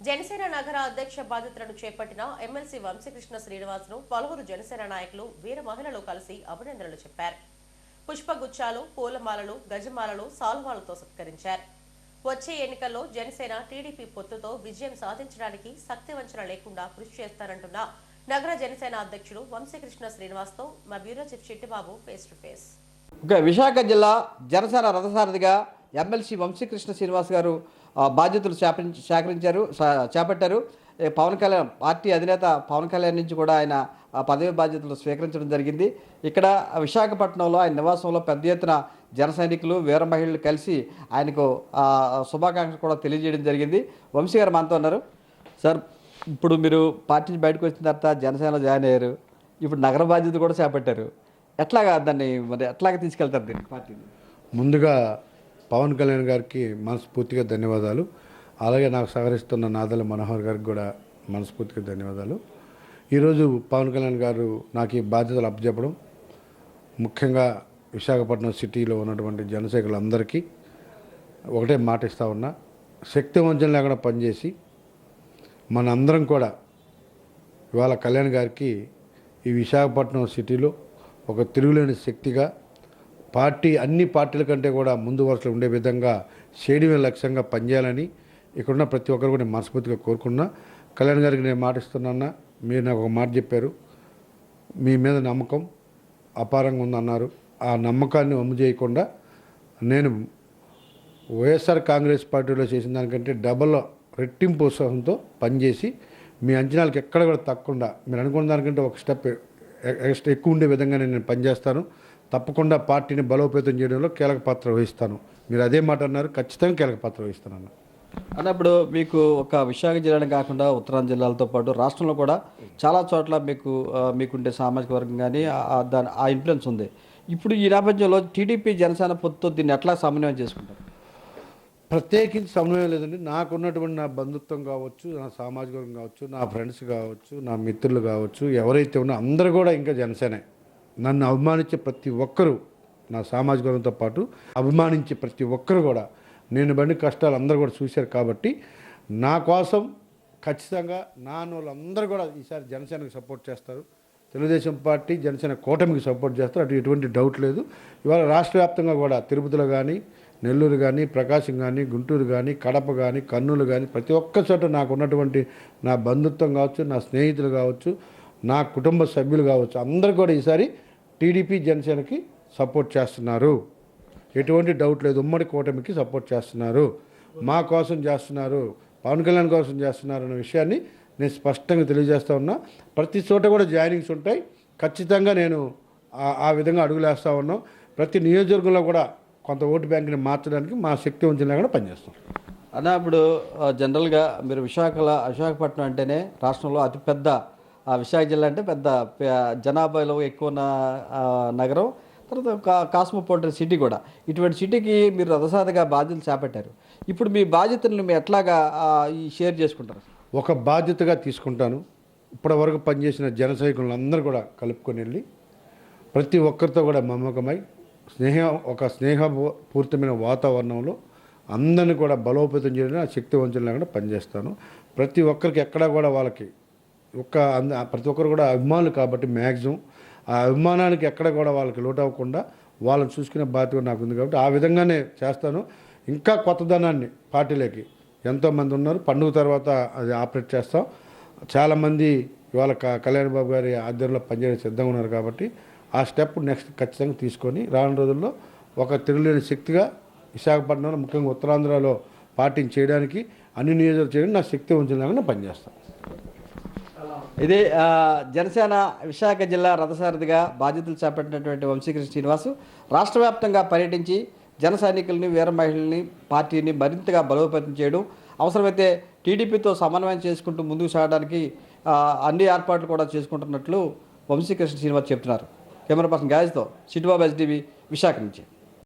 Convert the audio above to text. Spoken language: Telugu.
జనసేన నగర అధ్యక్ష బాధ్యతలను చేపట్టిన ఎమ్మెల్సీ వంశీకృష్ణ శ్రీనివాస్ ను పలువురు జనసేన నాయకులు వీర మహిళలు కలిసి అభినందనలు చెప్పారు. పుష్పగుచ్చాలు, పూలమాలలు, గజమాలలు, సాల్వాలతో సత్కరించారు. వచ్చే ఎన్నికల్లో జనసేన టీడీపీ పొత్తుతో విజయం సాధించడానికి శక్తివంచన లేకుండా కృషి చేస్తారంటున్న నగర జనసేన అధ్యక్షుడు వంశీకృష్ణ శ్రీనివాస్ తో మా bureau chief Chittibabu face to face. Visakha జిల్లా జనసేన రథసారథిగా ఎమ్మెల్సీ వంశీకృష్ణ శ్రీనివాస్ గారు బాధ్యతలు చేపట్టారు. పవన్ కళ్యాణ్ పార్టీ అధినేత పవన్ కళ్యాణ్ నుంచి కూడా ఆయన పదవి బాధ్యతలు స్వీకరించడం జరిగింది. ఇక్కడ విశాఖపట్నంలో ఆయన నివాసంలో పెద్ద ఎత్తున జన సైనికులు, వీర మహిళలు కలిసి ఆయనకు శుభాకాంక్షలు కూడా తెలియజేయడం జరిగింది. వంశీ గారు మనతో ఉన్నారు. సార్, ఇప్పుడు మీరు పార్టీ నుంచి బయటకు వచ్చిన తర్వాత జనసేనలో జాయిన్ అయ్యారు. ఇప్పుడు నగర బాధ్యత కూడా చేపట్టారు. ఎట్లాగా దాన్ని ఎట్లాగా తీసుకెళ్తారు దీన్ని పార్టీని? ముందుగా పవన్ కళ్యాణ్ గారికి మనస్ఫూర్తిగా ధన్యవాదాలు. అలాగే నాకు సహకరిస్తున్న నాదల మనోహర్ గారికి కూడా మనస్ఫూర్తిగా ధన్యవాదాలు. ఈరోజు పవన్ కళ్యాణ్ గారు నాకు ఈ బాధ్యతలు అప్పచెప్పడం, ముఖ్యంగా విశాఖపట్నం సిటీలో ఉన్నటువంటి జనసైనికులందరికీ ఒకటే మాట ఇస్తూ ఉన్నా, శక్తివంచన లేకుండా పనిచేసి మనందరం కూడా ఇవాళ కళ్యాణ్ గారికి ఈ విశాఖపట్నం సిటీలో ఒక తిరుగులేని శక్తిగా పార్టీ అన్ని పార్టీల కంటే కూడా ముందు వరుసలో ఉండే విధంగా చేయడమే లక్ష్యంగా పనిచేయాలని ఇక్కడున్న ప్రతి ఒక్కరు కూడా నేను మనస్ఫూర్తిగా కోరుకున్నా. కళ్యాణ్ గారికి నేను మాట ఇస్తున్నా, మీరు నాకు ఒక మాట చెప్పారు, మీ మీద నమ్మకం అపారంగా ఉందన్నారు. ఆ నమ్మకాన్ని వమ్ము చేయకుండా నేను వైఎస్ఆర్ కాంగ్రెస్ పార్టీలో చేసిన దానికంటే డబల్ రెట్టింపు ఉత్సాహంతో పనిచేసి మీ అంచనాలకు ఎక్కడ కూడా తగ్గకుండా మీరు అనుకున్న దానికంటే ఒక స్టెప్ ఎక్కువ ఉండే విధంగా నేను పనిచేస్తాను. తప్పకుండా పార్టీని బలోపేతం చేయడంలో కీలక పాత్ర వహిస్తాను. మీరు అదే మాట అన్నారు, ఖచ్చితంగా కీలక పాత్ర వహిస్తాను అన్నప్పుడు మీకు ఒక విశాఖ జిల్లానే కాకుండా ఉత్తరాంధ్ర జిల్లాలతో పాటు రాష్ట్రంలో కూడా చాలా చోట్ల మీకుండే సామాజిక వర్గం కానీ దాని ఆ ఇన్ఫ్లుయెన్స్ ఉంది. ఇప్పుడు ఈ నేపథ్యంలో టీడీపీ జనసేన పొత్తుతో దీన్ని ఎట్లా సమన్వయం చేసుకుంటారు? ప్రత్యేకించి సమన్వయం లేదండి. నాకున్నటువంటి నా బంధుత్వం కావచ్చు, నా సామాజిక వర్గం కావచ్చు, నా ఫ్రెండ్స్ కావచ్చు, నా మిత్రులు కావచ్చు, ఎవరైతే ఉన్నా అందరూ కూడా ఇంకా జనసేనే. నన్ను అభిమానించే ప్రతి ఒక్కరూ, నా సామాజిక వర్గంతో పాటు అభిమానించే ప్రతి ఒక్కరు కూడా నేను బండి కష్టాలు అందరూ కూడా చూశారు. కాబట్టి నా కోసం ఖచ్చితంగా వాళ్ళందరూ కూడా ఈసారి జనసేనకు సపోర్ట్ చేస్తారు. తెలుగుదేశం పార్టీ జనసేన కూటమికి సపోర్ట్ చేస్తారు, అటు ఎటువంటి డౌట్ లేదు. ఇవాళ రాష్ట్ర వ్యాప్తంగా కూడా తిరుపతిలో కానీ, నెల్లూరు కానీ, ప్రకాశం కానీ, గుంటూరు కానీ, కడప కానీ, కర్నూలు కానీ ప్రతి ఒక్క చోట నాకు ఉన్నటువంటి నా బంధుత్వం కావచ్చు, నా స్నేహితులు కావచ్చు, నా కుటుంబ సభ్యులు కావచ్చు, అందరూ కూడా ఈసారి టీడీపీ జనసేనకి సపోర్ట్ చేస్తున్నారు. ఎటువంటి డౌట్ లేదు. ఉమ్మడి కూటమికి సపోర్ట్ చేస్తున్నారు, మా కోసం చేస్తున్నారు, పవన్ కళ్యాణ్ కోసం చేస్తున్నారు అనే విషయాన్ని నేను స్పష్టంగా తెలియజేస్తూ ఉన్నా. ప్రతి చోట కూడా జాయినింగ్స్ ఉంటాయి. ఖచ్చితంగా నేను ఆ విధంగా అడుగులేస్తూ ఉన్నాం. ప్రతి నియోజకవర్గంలో కూడా కొంత ఓటు బ్యాంకుని మార్చడానికి మా శక్తి ఉంచిన కూడా పనిచేస్తాం అన్న. ఇప్పుడు జనరల్గా మీరు విశాఖపట్నం అంటేనే రాష్ట్రంలో అతిపెద్ద విశాఖ జిల్లా అంటే పెద్ద జనాభాలో ఎక్కువ ఉన్న నగరం, తర్వాత కాస్మోపాలిటన్ సిటీ కూడా. ఇటువంటి సిటీకి మీరు రథసారథిగా బాధ్యతలు చేపట్టారు. ఇప్పుడు మీ బాధ్యతలను మీరు ఎట్లాగా షేర్ చేసుకుంటారు? ఒక బాధ్యతగా తీసుకుంటాను. ఇప్పటివరకు పనిచేసిన జన సైనికులందరూ కూడా కలుపుకొని వెళ్ళి ప్రతి ఒక్కరితో కూడా మమకమై స్నేహపూరితమైన వాతావరణంలో అందరినీ కూడా బలోపేతం చేయడం శక్తివంచన లేకుండా పనిచేస్తాను. ప్రతి ఒక్కరికి ఎక్కడా కూడా వాళ్ళకి ప్రతి ఒక్కరు కూడా అభిమానులు కాబట్టి మ్యాక్సిమం ఆ అభిమానానికి ఎక్కడ కూడా వాళ్ళకి లోటు అవ్వకుండా వాళ్ళని చూసుకునే బాధ్యత నాకు ఉంది. కాబట్టి ఆ విధంగానే చేస్తాను. ఇంకా కొత్తదనాన్ని పార్టీలోకి ఎంతోమంది ఉన్నారు. పండుగ తర్వాత అది ఆపరేట్ చేస్తాం. చాలామంది ఇవాళ కళ్యాణ్ బాబు గారి ఆధ్వర్యంలో పనిచేయడానికి సిద్ధంగా ఉన్నారు. కాబట్టి ఆ స్టెప్ నెక్స్ట్ ఖచ్చితంగా తీసుకొని రానున్న రోజుల్లో ఒక తిరుగులేని శక్తిగా విశాఖపట్నంలో, ముఖ్యంగా ఉత్తరాంధ్రలో పార్టీని చేయడానికి, అన్ని నియోజకవర్గాలు చేయడానికి నా శక్తి ఉంచడానికి పనిచేస్తాను. ఇది జనసేన విశాఖ జిల్లా రథసారథిగా బాధ్యతలు చేపట్టినటువంటి వంశీకృష్ణ శ్రీనివాస్ రాష్ట్ర వ్యాప్తంగా పర్యటించి జన సైనికుల్ని, వీర మహిళల్ని, పార్టీని మరింతగా బలోపేతం చేయడం, అవసరమైతే టీడీపీతో సమన్వయం చేసుకుంటూ ముందుకు సాగడానికి అన్ని ఏర్పాట్లు కూడా చేసుకుంటున్నట్లు వంశీకృష్ణ శ్రీనివాస్ చెప్తున్నారు. కెమెరా పర్సన్ గాయస్తో చిట్టుబాబు, ఎస్టీవీ, విశాఖ నుంచి.